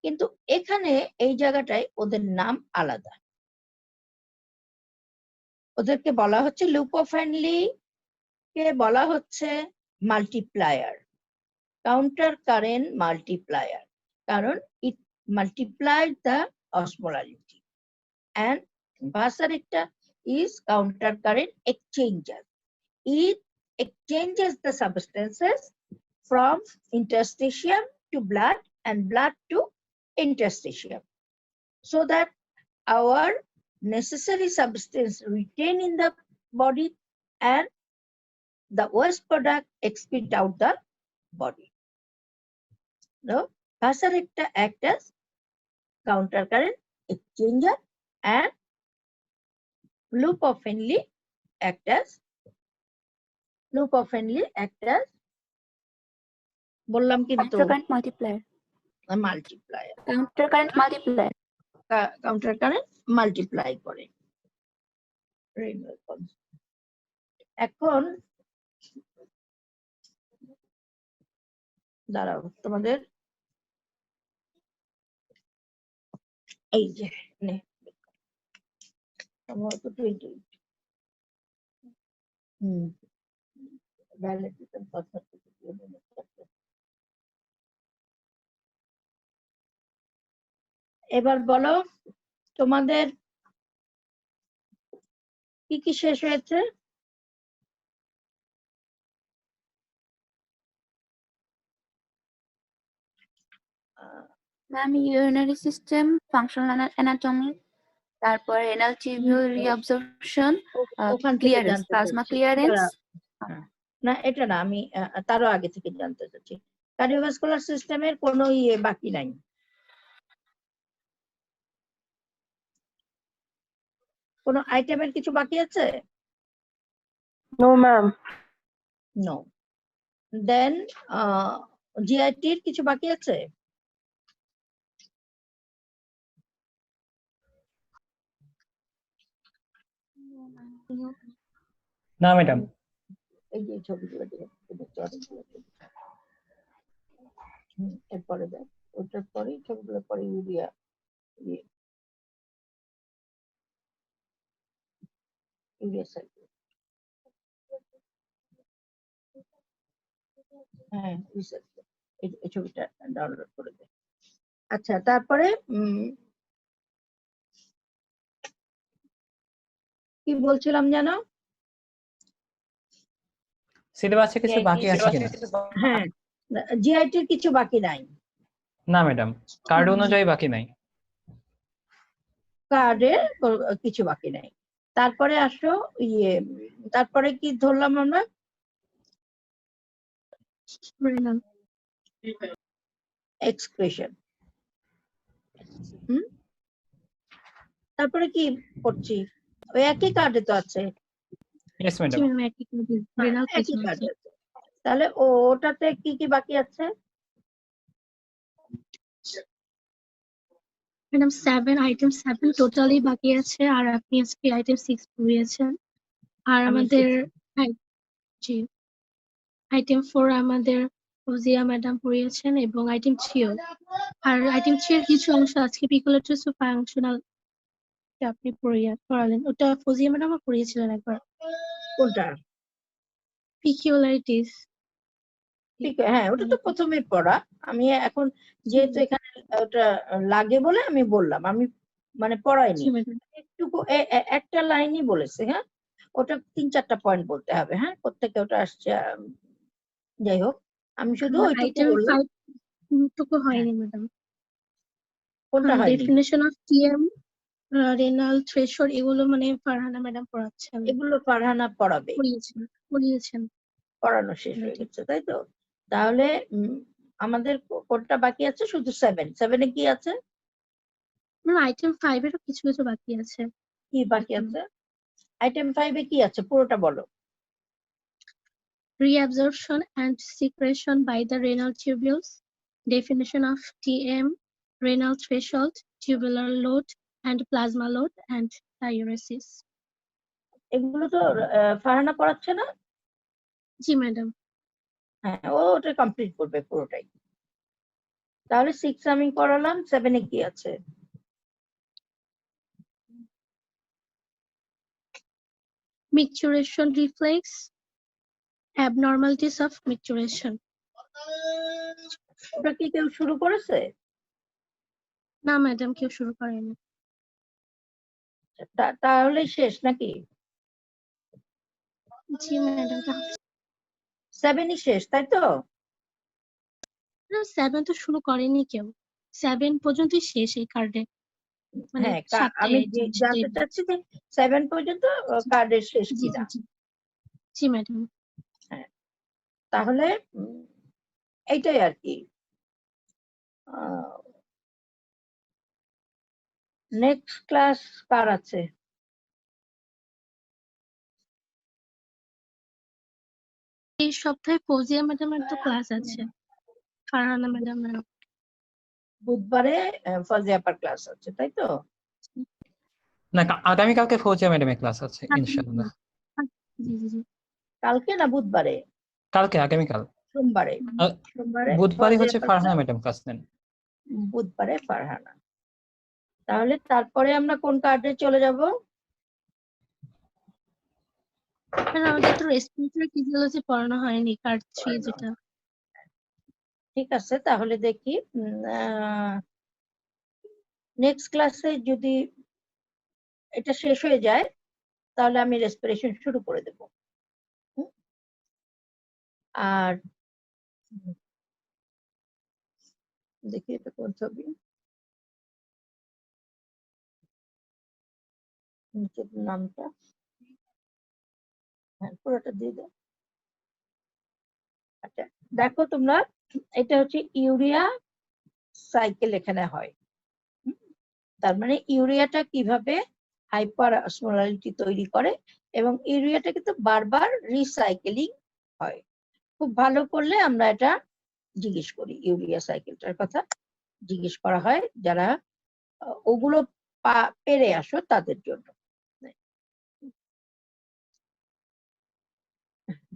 Speaker 1: কিন্তু এখানে এই জায়গাটায় ওদের নাম আলাদা। ওদেরকে বলা হচ্ছে লুপ অফ হেনলি কে বলা হচ্ছে মাল্টিপ্লায়ার, কাউন্টার কারেন্ট মাল্টিপ্লায়ার, কারণ it multiplied the osmolarity, and vasa recta is counter current exchanger. It exchanges the substances from interstitium to blood and blood to interstitium, so that our necessary substance retain in the body and the waste product excrete out the body. No, vasorector act as counter current exchanger and loop of Henle act as বললাম কিন্তু
Speaker 3: Counter-current multiplier.
Speaker 1: Multiplier,
Speaker 3: Counter-current multiplier.
Speaker 1: Counter current multiply করে। এখন দাঁড়াও, তোমাদের এই যে সম্ভবত 28 এবার বলো তোমাদের কি কি শেষ হয়েছে?
Speaker 3: Ma'am, urinary system, functional anatomy, তারপর renal tubule reabsorption,
Speaker 1: ওখান থেকে
Speaker 3: clearance,
Speaker 1: জানতে
Speaker 3: plasma
Speaker 1: চাচ্ছি।
Speaker 3: clearance.
Speaker 1: না এটা না, আমি তারও আগে থেকে জানতে চাচ্ছি কার্ডিওভাস্কুলার সিস্টেমের কোনো ইয়ে বাকি নাই? কোনো আইটেমের কিছু বাকি আছে?
Speaker 7: No, ma'am.
Speaker 1: নো। দেন জিআইটির কিছু বাকি আছে?
Speaker 9: না ম্যাডাম।
Speaker 1: এই যে ছবিগুলো দেখতে অনেকগুলো ছবি। এরপরে দেখ ওটার পরে ছবিগুলো পরে ইউরিয়া সাইকেল। হ্যাঁ এই ছবিটা ডাউনলোড করে দে। আচ্ছা, তারপরে কি বলছিলাম জানো?
Speaker 9: সিলেবাসে কিছু বাকি আছে কিনা?
Speaker 1: হ্যাঁ, জিআইটির কিছু বাকি নাই?
Speaker 9: না ম্যাডাম, কার্ড অনুযায়ী বাকি নাই।
Speaker 1: কার্ডের কিছু বাকি নাই। তারপরে আসো তারপরে কি ধরলাম আমরা? এক্সক্রিশন। তারপরে কি করছি? ওই একই কার্ডে তো আছে।
Speaker 9: Yes madam.
Speaker 1: একই কার্ডে আছে। তাহলে ওটাতে কি কি বাকি আছে?
Speaker 2: ম্যাডাম 7 আইটেম 7 টোটালি বাকি আছে, আর আপনি আজকে আইটেম 6 পড়িয়েছেন। আর আমাদের জি আইটেম 4 আমাদের ফৌজিয়া ম্যাডাম পড়িয়েছেন এবং আইটেম 3 আর আইটেম 3 এর কিছু অংশ আজকে পিকুলেটরিস ও ফাংশনাল আপনি পড়ালেন। ওটা ফৌজিয়া ম্যাডামও পড়িয়েছিলেন একবার।
Speaker 1: কোনটা?
Speaker 2: পিকুলারিটিস।
Speaker 1: হ্যাঁ, ওটা তো প্রথমে পড়া। আমি এখন যেহেতু এখানে ওটা লাগে বলে আমি বললাম, আমি মানে পড়াইনি, একটু একটা লাইনই বলেছে। হ্যাঁ, ওটা 3-4টা পয়েন্ট বলতে হবে। হ্যাঁ, কোত্থেকে ওটা আসছে যাই হোক, আমি শুধু ওইটুকু বললাম।
Speaker 2: টুকু হয়নি ম্যাডাম।
Speaker 1: কোনটা হয়নি?
Speaker 2: Definition of TM, renal threshold, এগুলো মানে ফারহানা ম্যাডাম পড়াচ্ছেন।
Speaker 1: এগুলো ফারহানা পড়াবে।
Speaker 2: পড়িয়েছেন।
Speaker 1: পড়ানো শেষ হয়ে গেছে, তাই তো? তাহলে আমাদের কোনটা বাকি আছে? শুধু 7 এ কি আছে?
Speaker 2: আইটেম 5 এরও কিছু কিছু বাকি আছে।
Speaker 1: কি বাকি আছে? আইটেম 5 এ কি আছে পুরোটা বলো।
Speaker 2: Reabsorption and secretion by the renal tubules, definition of TM, renal threshold, tubular load and plasma load, and diuresis.
Speaker 1: এগুলো তো ফারহানা পড়াচ্ছে না?
Speaker 2: জি ম্যাডাম।
Speaker 1: হ্যাঁ, ওটা কমপ্লিট করবে পুরোটাই। তাহলে 6 আমি করালাম, 7 এ কি আছে?
Speaker 2: Micturition reflex, abnormalities of micturition.
Speaker 1: ওটা কি কেউ শুরু করেছে?
Speaker 2: না ম্যাডাম, কেউ শুরু করেনি।
Speaker 1: তাহলে শেষ নাকি?
Speaker 2: জি ম্যাডাম।
Speaker 1: 7ই শেষ, তাই তো?
Speaker 2: 7 তো শুরু করেনি কেউ, 7 পর্যন্তই শেষ এই কার্ডে, মানে
Speaker 1: হ্যাঁ,
Speaker 2: 7টে
Speaker 1: আমি
Speaker 2: exam
Speaker 1: জানতে চাচ্ছি যে 7 পর্যন্ত কার্ডের শেষ
Speaker 2: জি
Speaker 1: কিনা।
Speaker 2: জি জি ম্যাডাম।
Speaker 1: হ্যাঁ, তাহলে এইটাই আর কি। নেক্সট ক্লাস কার আছে?
Speaker 2: এই সপ্তাহে ফৌজিয়া ম্যাডামের তো ক্লাস আছে, ফারহানা ম্যাডামের।
Speaker 1: বুধবারে ফজিয়া আপার ক্লাস আছে, তাই তো?
Speaker 9: না, আগামীকালকে ফৌজিয়া ম্যাডামের ক্লাস আছে ইনশাআল্লাহ।
Speaker 2: জি জি জি
Speaker 1: কালকে না বুধবারে?
Speaker 9: কালকে, আগামীকাল
Speaker 1: সোমবারে।
Speaker 9: আহ,
Speaker 1: সোমবারে
Speaker 9: বুধবারে
Speaker 1: ফজিয়া
Speaker 9: হচ্ছে
Speaker 1: আপার
Speaker 9: ফারহানা
Speaker 1: class,
Speaker 9: ম্যাডাম ক্লাস নেন।
Speaker 1: বুধবারে ফারহানা। তাহলে তারপরে আমরা কোন কার্ডে চলে যাব?
Speaker 2: আমাদের তো রেসপিরেটরি ফিজিওলজি পড়ানো হয়নি, কার্ড 3 যেটা।
Speaker 1: ঠিক আছে, তাহলে দেখি নেক্সট ক্লাসে যদি এটা শেষ হয়ে যায় তাহলে আমি রেসপিরেশন শুরু করে দেব। আর দেখি এটা কোন ছবি, নিচের নামটা, হ্যাঁ পুরোটা দিয়ে দাও। আচ্ছা দেখো তোমরা, এটা হচ্ছে ইউরিয়া সাইকেল এখানে হয়। তার মানে ইউরিয়াটা কিভাবে হাইপার অসমোলারিটি তৈরি করে, এবং ইউরিয়াটা কিন্তু বারবার রিসাইকেলিং হয়। খুব ভালো করলে আমরা এটা জিজ্ঞেস করি, ইউরিয়া সাইকেলটার কথা জিজ্ঞেস করা হয় যারা ওগুলো পেরে আসো তাদের জন্য।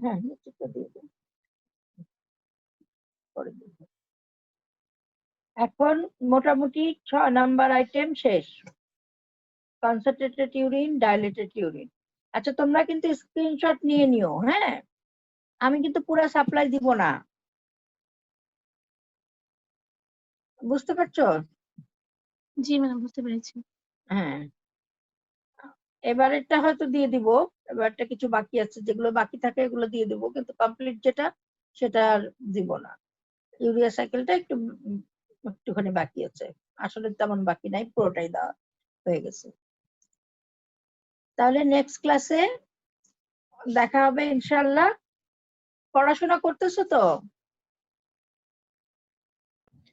Speaker 1: হ্যাঁ, নিচেরটা দিয়ে দিন। পরে দিব। এখন মোটামুটি 6 নাম্বার আইটেম শেষ, কনসেন্ট্রেটেড ইউরিন, ডাইলেটেড ইউরিন। আচ্ছা তোমরা কিন্তু স্ক্রিনশট নিয়ে নিও, হ্যাঁ আমি কিন্তু পুরো সাপ্লাই দিব না, বুঝতে পারছো?
Speaker 2: জি ম্যাডাম বুঝতে পেরেছি।
Speaker 1: হ্যাঁ, এবারেরটা হয়তো দিয়ে দিব, এবারটা কিছু বাকি আছে, যেগুলো বাকি থাকে এগুলো দিয়ে দিব, কিন্তু কমপ্লিট যেটা সেটা আর দিব না। ইউরিয়া সাইকেলটা একটুখানি বাকি আছে, আসলে তেমন বাকি নাই, পুরোটাই দেওয়া হয়ে গেছে। তাহলে নেক্সট ক্লাসে দেখা হবে ইনশাআল্লাহ। পড়াশোনা করতেছো তো?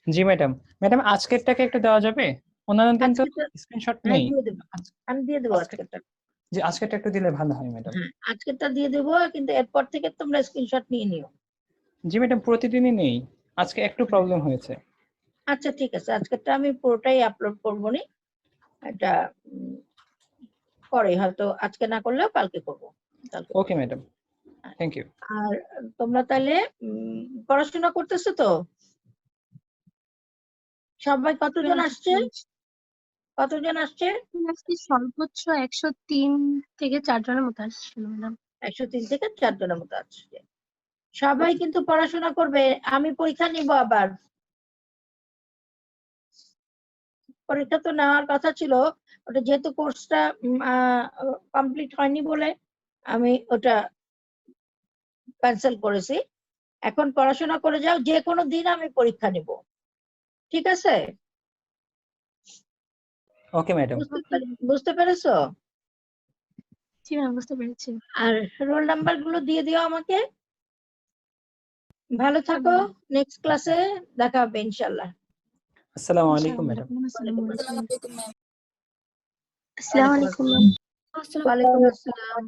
Speaker 9: জি ম্যাডাম। ম্যাডাম আজকেরটাকে একটু দেওয়া যাবে? অন্যান্য দিন তো স্ক্রিনশট
Speaker 1: হ্যাঁ
Speaker 9: নেই।
Speaker 1: দিয়ে দেবো, আমি দিয়ে দেবো
Speaker 9: আজকে
Speaker 1: আজকেরটা।
Speaker 9: জি, আজকেরটা একটু দিলে ভালো হয় ম্যাডাম।
Speaker 1: হ্যাঁ আজকেরটা দিয়ে দেবো, কিন্তু এরপর থেকে তোমরা স্ক্রিনশট নিয়ে নিও।
Speaker 9: জি ম্যাডাম, প্রতিদিনই নেই, আজকে একটু প্রবলেম হয়েছে।
Speaker 1: আচ্ছা ঠিক আছে, আজকেরটা আমি পুরোটাই আপলোড করবো নি, এটা পরে হয়তো আজকে না করলেও কালকে করবো।
Speaker 9: Okay madam, thank you.
Speaker 1: আর তোমরা তাহলে পড়াশোনা করতেছো তো? সবাই কতজন আসছে? কতজন আসছে?
Speaker 2: আজকে সর্বোচ্চ 103 থেকে 4 জনের মতো আসছিল ম্যাডাম।
Speaker 1: 103 থেকে 4 জনের মতো আসছে। সবাই কিন্তু পড়াশোনা করবে, আমি পরীক্ষা নিব আবার। পরীক্ষা তো নেওয়ার কথা ছিল, ওটা যেহেতু কোর্সটা কমপ্লিট হয়নি বলে আমি ওটা ক্যান্সেল করেছি। এখন পড়াশোনা করে যাও, যে কোনো দিন আমি পরীক্ষা নিব, ঠিক আছে?
Speaker 9: Okay madam.
Speaker 1: বুঝতে পেরেছো?
Speaker 2: জি ম্যাম বুঝতে পেরেছি।
Speaker 1: আর রোল নাম্বার গুলো দিয়ে দিও আমাকে। ভালো থাকো, নেক্সট ক্লাসে দেখা হবে ইনশাআল্লাহ।
Speaker 9: আসসালামু আলাইকুম ম্যাডাম।
Speaker 2: আসসালামু আলাইকুম।
Speaker 8: আসসালামু আলাইকুম ম্যাম।
Speaker 2: আসসালামু আলাইকুম ম্যাম।
Speaker 1: ওয়ালাইকুম আসসালাম।